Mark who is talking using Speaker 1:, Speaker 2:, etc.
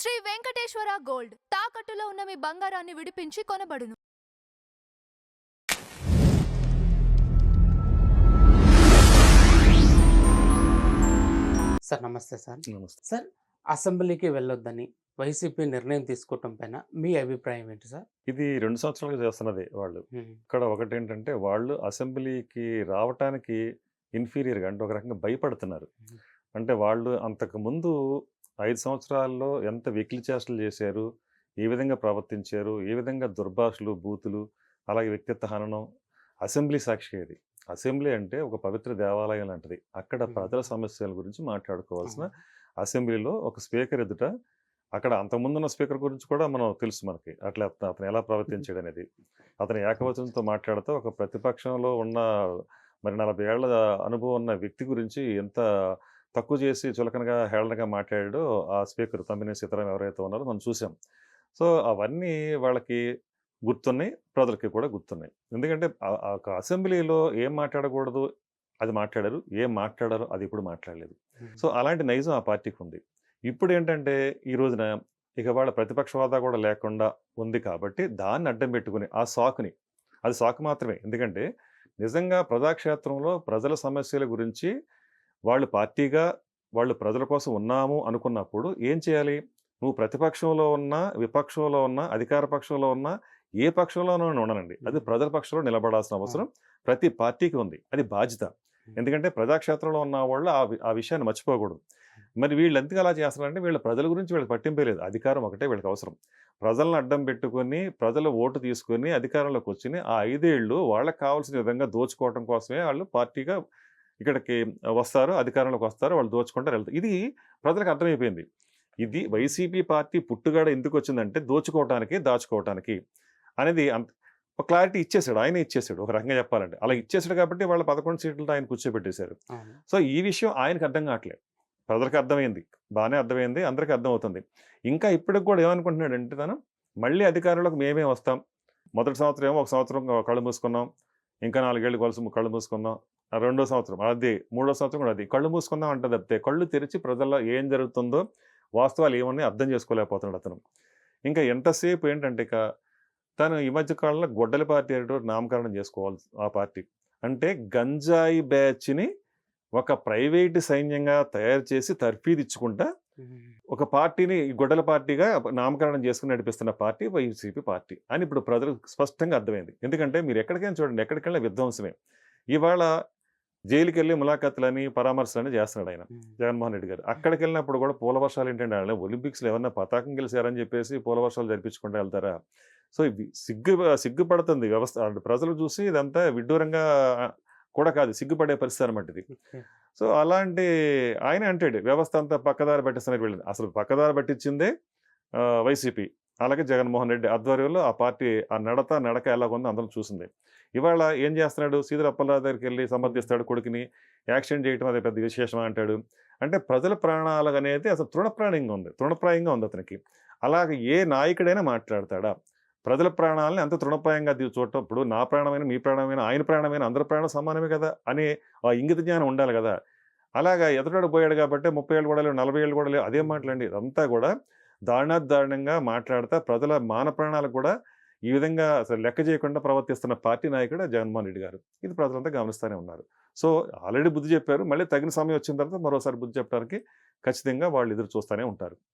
Speaker 1: Shri Venkateswara gold తాకట్టులో ఉన్న మీ బంగారాన్ని విడిపించి కొనబడును.
Speaker 2: సార్ నమస్తే సార్.
Speaker 3: నమస్తే.
Speaker 2: సార్ అసెంబ్లీకి వెళ్ళొద్దని వైసీపీ నిర్ణయం తీసుకోవటం పైన మీ అభిప్రాయం ఏంటి సార్?
Speaker 3: ఇది 2 సంవత్సరాలుగా చేస్తున్నదే వాళ్ళు.
Speaker 2: హ్మ్.
Speaker 3: ఇక్కడ ఒకటేంటంటే వాళ్ళు అసెంబ్లీకి రావటానికి ఇన్ఫీరియర్‌గా అంటే ఒక రకంగా భయపడుతున్నారు.
Speaker 2: హ్మ్.
Speaker 3: అంటే వాళ్ళు అంతకుముందు 5 సంవత్సరాల్లో ఎంత వెకిలి చేష్టలు చేశారు, ఏ విధంగా ప్రవర్తించారు, ఏ విధంగా దుర్భాషలు, బూతులు, అలాగే వ్యక్తిత్వ హననం అసెంబ్లీ సాక్షిగా ఇది. అసెంబ్లీ అంటే ఒక పవిత్ర దేవాలయం లాంటిది. అక్కడ
Speaker 2: హ్మ్.
Speaker 3: ప్రజల సమస్యల గురించి మాట్లాడుకోవాల్సిన
Speaker 2: అవును.
Speaker 3: అసెంబ్లీలో ఒక స్పీకర్ ఎదుట అక్కడ అంతకుముందున్న స్పీకర్ గురించి కూడా మనం తెలుసు మనకి. అట్లా అతను ఎలా ప్రవర్తించాడనేది. అతను ఏకవచనంతో మాట్లాడుతూ ఒక ప్రతిపక్షంలో ఉన్న మరి 40 ఏళ్ల అనుభవం ఉన్న వ్యక్తి గురించి ఎంత తక్కువ చేసి చులకనగా, హేళనగా మాట్లాడాడో ఆ స్పీకర్ తమ్మినేని సీతారాం ఎవరైతే ఉన్నారో మనం చూసాం. సో, అవన్నీ వాళ్ళకి గుర్తున్నాయి. ప్రజలకి కూడా గుర్తున్నాయి. ఎందుకంటే ఆ ఒక అసెంబ్లీలో ఏం మాట్లాడకూడదో అది మాట్లాడారు. ఏం మాట్లాడారో అది ఎప్పుడు మాట్లాడలేదు.
Speaker 2: హ్మ్.
Speaker 3: సో, అలాంటి నైజం ఆ పార్టీకుంది. ఇప్పుడేంటంటే ఈ రోజున ఇక వాళ్ళ ప్రతిపక్ష హోదా కూడా లేకుండా ఉంది కాబట్టి దాన్ని అడ్డం పెట్టుకొని ఆ సాకుని అది సాకు మాత్రమే. ఎందుకంటే నిజంగా ప్రజాక్షేత్రంలో ప్రజల సమస్యల గురించి వాళ్ళు పార్టీగా వాళ్ళు ప్రజల కోసం ఉన్నాము అనుకున్నప్పుడు ఏం చేయాలి? నువ్వు ప్రతిపక్షంలో ఉన్నా, విపక్షంలో ఉన్నా, అధికార పక్షంలో ఉన్నా, ఏ పక్షంలోనైనా ఉండనండి. అది
Speaker 2: హ్మ్.
Speaker 3: ప్రజల పక్షంలో నిలబడాల్సిన
Speaker 2: అవును.
Speaker 3: అవసరం ప్రతి పార్టీకి ఉంది. అది బాధ్యత.
Speaker 2: హ్మ్.
Speaker 3: ఎందుకంటే ప్రజాక్షేత్రంలో ఉన్నవాళ్ళు ఆ విషయాన్ని మర్చిపోకూడదు. మరి వీళ్ళెందుకు అలా చేస్తున్నారంటే వీళ్ళ ప్రజల గురించి వీళ్ళకి పట్టింపే లేదు. అధికారం ఒకటే వీళ్ళకి అవసరం. ప్రజలను అడ్డం పెట్టుకొని, ప్రజల ఓటు తీసుకొని అధికారంలోకి వచ్చిని ఆ 5 ఏళ్ళు వాళ్ళకి కావాల్సిన విధంగా దోచుకోవటం కోసమే ఆళ్ళు పార్టీగా ఇక్కడికి వస్తారు. అధికారంలోకి వస్తారు. వాళ్ళు దోచుకుంటారు ఎళ్తారు. ఇది ప్రజలకు అర్థమైపోయింది. ఇది వైసీపీ పార్టీ పుట్టుగడ ఎందుకొచ్చిందంటే దోచుకోవటానికి, దాచుకోవటానికి అనేది ఒక క్లారిటీ ఇచ్చేసాడు. ఆయనే ఇచ్చేసాడు. ఒక రకంగా చెప్పాలంటే. అలా ఇచ్చేసాడు కాబట్టి వాళ్ళ 11 సీట్లతో ఆయన కూర్చోబెట్టేశారు.
Speaker 2: అవును.
Speaker 3: సో, ఈ విషయం ఆయనకి అర్థం కావట్లేదు. ప్రజలకు అర్థమైంది. బానే అర్థమైంది. అందరికి అర్థమవుతుంది. ఇంకా ఇప్పటికి కూడా ఏమనుకుంటున్నాడంటే తను, మళ్ళీ అధికారంలోకి మేమే వస్తాం. మొదటి సంవత్సరం ఏమో ఒక సంవత్సరం కళ్ళు మూసుకున్నాం. ఇంకా 4 ఏళ్ళు కళ్ళు మూసుకుందాం. రెండో సంవత్సరం అది. మూడో సంవత్సరం కూడా అది. కళ్ళు మూసుకుందాం అంటది తప్పితే, కళ్ళు తెరిచి ప్రజల్లో ఏం జరుగుతుందో, వాస్తవాలు ఏమున్నాయో అర్థం చేసుకోలేకపోతున్నాడు అతను. ఇంకా ఎంతసేపు ఏంటంటే ఇక తను ఈ మధ్య కాలంలో గొడ్డలి పార్టీ అనేటువంటి నామకరణం చేసుకోవాలి ఆ పార్టీ. అంటే గంజాయి బ్యాచ్‌ని ఒక ప్రైవేటు సైన్యంగా తయారు చేసి తర్ఫీదిచ్చుకుంటా
Speaker 2: హ్మ్.
Speaker 3: ఒక పార్టీని గొడ్డల పార్టీగా నామకరణం చేసుకొని నడిపిస్తున్న పార్టీ వైసీపీ పార్టీ అని ఇప్పుడు ప్రజలకు స్పష్టంగా అర్థమైంది. ఎందుకంటే మీరు ఎక్కడికైనా చూడండి, ఎక్కడికెళ్ళినా విధ్వంసమే. ఇవాళ జైలుకెళ్ళి ములాఖాతులని, పరామర్శలని చేస్తున్నాడు ఆయన.
Speaker 2: హ్మ్.
Speaker 3: జగన్మోహన్ రెడ్డి గారు. అక్కడికెళ్ళినప్పుడు కూడా పూల వర్షాలు ఏంటండి ఆళ్ళ ఒలింపిక్స్‌లో ఏమన్నా పతాకం గెలిచారని చెప్పేసి పూల వర్షాలు జరిపించుకుంటూ ఎళ్తారా? సో, ఇవి సిగ్గుపడుతుంది వ్యవస్థ. అంటే ప్రజలు చూసి ఇదంతా విడ్డూరంగా కూడా కాదు. సిగ్గుపడే పరిస్థితి అనమాట ఇది.
Speaker 2: ఓకే.
Speaker 3: సో, అలాంటి ఆయనే అంటాడు. వ్యవస్థ అంతా పక్కదారి పట్టిస్తున్నట్టు వెళ్ళింది. అసలు పక్కదారి పట్టించిందే వైసీపీ. అలాగే జగన్మోహన్ రెడ్డి ఆధ్వర్యంలో ఆ పార్టీ ఆ నడక ఎలాగుందో అందరం చూసిందే. ఇవాళ ఏం చేస్తున్నాడు? సీదిరి అప్పలరాజు దగ్గరికెళ్ళి సమర్థిస్తాడు కొడుకుని. యాక్సిడెంట్ చేయటం అదే పెద్ద విశేషమా అంటాడు. అంటే ప్రజల ప్రాణాలనేది అసలు తృణప్రాయంగా ఉంది అతనికి. అలాగే ఏ నాయకుడైనా మాట్లాడతాడా? ప్రజల ప్రాణాలని అంత తృణప్రాయంగా చూడటం. ఇప్పుడు నా ప్రాణమైన, మీ ప్రాణమైన, ఆయన ప్రాణమైన అందరి ప్రాణం సమానమే కదా! అనే ఆ ఇంగిత జ్ఞానం ఉండాలి గదా! అలాగా ఎదుటాడు పోయాడు గాబట్టే 30 ఏళ్ళు కూడా లేవు, 40 ఏళ్ళు కూడా లేవు. అదేం
Speaker 2: హ్మ్.
Speaker 3: మాటలండి. ఇదంతా గూడా దారుణాతి దారుణంగా మాట్లాడతా ప్రజల మాన ప్రాణాలకు కూడా ఈ విధంగా అసలు లెక్క చేయకుండా ప్రవర్తిస్తున్న పార్టీ నాయకుడు జగన్మోహన్ రెడ్డి గారు. ఇది ప్రజలంతా గమనిస్తానే ఉన్నారు. సో, ఆల్రెడీ బుద్ధి చెప్పారు. మళ్ళీ తగిన సమయం వచ్చిన తర్వాత మరోసారి బుద్ధి చెప్పడానికి ఖచ్చితంగా వాళ్ళు ఎదురు చూస్తానే ఉంటారు.